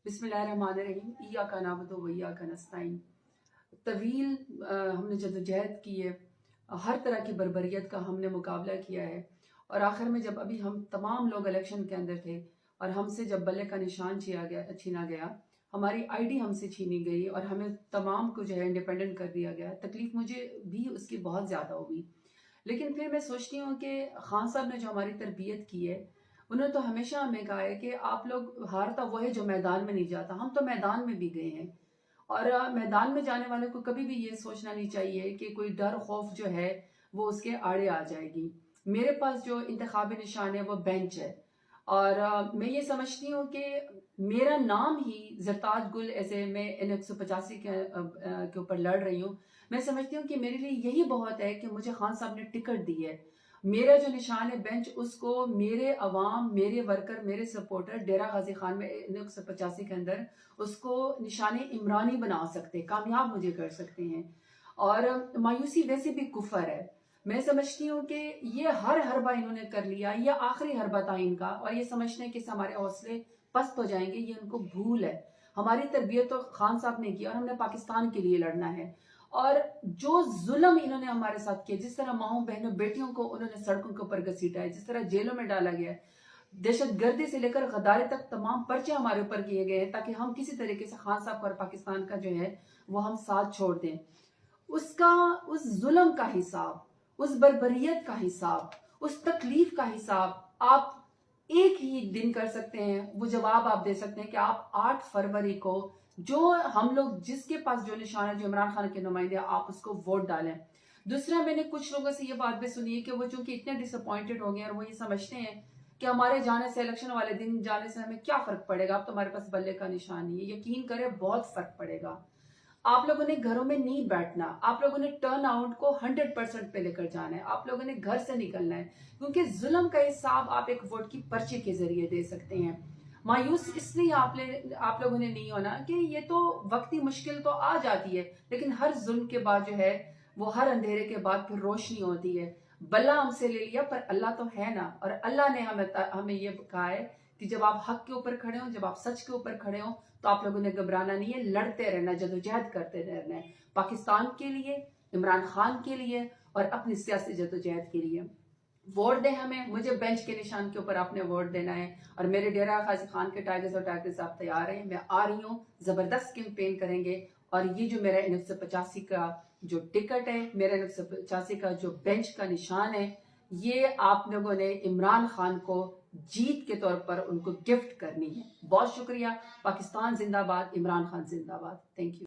बिस्मिल्लाहिर्रहमानिर्रहीम। इय्याका नअबुदु व इय्याका नस्तईन। तवील हमने जद्दोजहद की है, हर तरह की बर्बरियत का हमने मुकाबला किया है, और आखिर में जब अभी हम तमाम लोग इलेक्शन के अंदर थे और हमसे जब बल्ले का निशान छीना गया, हमारी आईडी हमसे छीनी गई और हमें तमाम को जो है इंडिपेंडेंट कर दिया गया, तकलीफ मुझे भी उसकी बहुत ज़्यादा हुई। लेकिन फिर मैं सोचती हूँ कि खान साहब ने जो हमारी तरबियत की है, उन्होंने तो हमेशा हमें कहा है कि आप लोग, हारता वो है जो मैदान में नहीं जाता। हम तो मैदान में भी गए हैं, और मैदान में जाने वाले को कभी भी ये सोचना नहीं चाहिए कि कोई डर खौफ जो है वो उसके आड़े आ जाएगी। मेरे पास जो इंतखाबी निशान है वो बेंच है, और मैं ये समझती हूँ कि मेरा नाम ही जरताज गुल, ऐसे मैं इन 185 के ऊपर लड़ रही हूँ। मैं समझती हूँ कि मेरे लिए यही बहुत है कि मुझे खान साहब ने टिकट दी है। मेरा जो निशान है बेंच, उसको मेरे अवाम, मेरे वर्कर, मेरे सपोर्टर डेरा गाजी खान में 185 के अंदर उसको निशान इमरानी बना सकते, कामयाब मुझे कर सकते हैं। और मायूसी वैसे भी कुफर है। मैं समझती हूँ कि ये हर हरबा इन्होंने कर लिया, ये आखिरी हरबा था इनका, और ये समझने कि हमारे हौसले पस्त हो जाएंगे, ये उनको भूल है। हमारी तरबियत तो खान साहब ने की और हमने पाकिस्तान के लिए लड़ना है। और जो जुल्म इन्होंने हमारे साथ किया, जिस तरह माओ बहनों बेटियों को उन्होंने सड़कों के ऊपर घसीटा है, जिस तरह जेलों में डाला गया है, दहशत गर्दी से लेकर गद्दारी तक तमाम पर्चे हमारे ऊपर किए गए हैं, ताकि हम किसी तरीके से खान साहब और पाकिस्तान का जो है वो हम साथ छोड़ दें। उसका, उस जुल्म का हिसाब, उस बर्बरियत का हिसाब, उस तकलीफ का हिसाब आप एक ही दिन कर सकते हैं। वो जवाब आप दे सकते हैं कि आप 8 फरवरी को जो हम लोग, जिसके पास जो निशान है, जो इमरान खान के नुमाइंदे, आप उसको वोट डालें। दूसरा, मैंने कुछ लोगों से ये बात भी सुनी है कि वो चूंकि इतने डिसअपॉइंटेड हो गए और वो ये समझते हैं कि हमारे जाने से, इलेक्शन वाले दिन जाने से हमें क्या फर्क पड़ेगा, अब तो हमारे पास बल्ले का निशान नहीं है। यकीन करें, बहुत फर्क पड़ेगा। आप लोगों ने घरों में नहीं बैठना, आप लोगों ने टर्न आउट को 100% पे लेकर जाना है, आप लोगों ने घर से निकलना है, क्योंकि जुल्म का हिसाब आप एक वोट की पर्ची के जरिए दे सकते हैं। मायूस इसलिए आप लोगों ने नहीं होना कि ये तो वक्ती मुश्किल तो आ जाती है, लेकिन हर जुल्म के बाद जो है वो, हर अंधेरे के बाद फिर रोशनी होती है। बल्ला हमसे ले लिया पर अल्लाह तो है ना, और अल्लाह ने हमें ये कहा है कि जब आप हक के ऊपर खड़े हो, जब आप सच के ऊपर खड़े हो, तो आप लोगों ने घबराना नहीं है, लड़ते रहना, जदोजहद करते रहना है, पाकिस्तान के लिए, इमरान खान के लिए, और अपनी सियासी जदोजहद के लिए। वोट दें हमें, मुझे बेंच के निशान के ऊपर आपने वोट देना है, और मेरे डेरा गाजी खान के टाइगर्स और टाइगर्स आप तैयार हैं, मैं आ रही हूँ, जबरदस्त कैंपेन करेंगे। और ये जो मेरा 1985 का जो टिकट है, मेरा 1985 का जो बेंच का निशान है, ये आप लोगों ने इमरान खान को जीत के तौर पर उनको गिफ्ट करनी है। बहुत शुक्रिया। पाकिस्तान जिंदाबाद, इमरान खान जिंदाबाद। Thank you.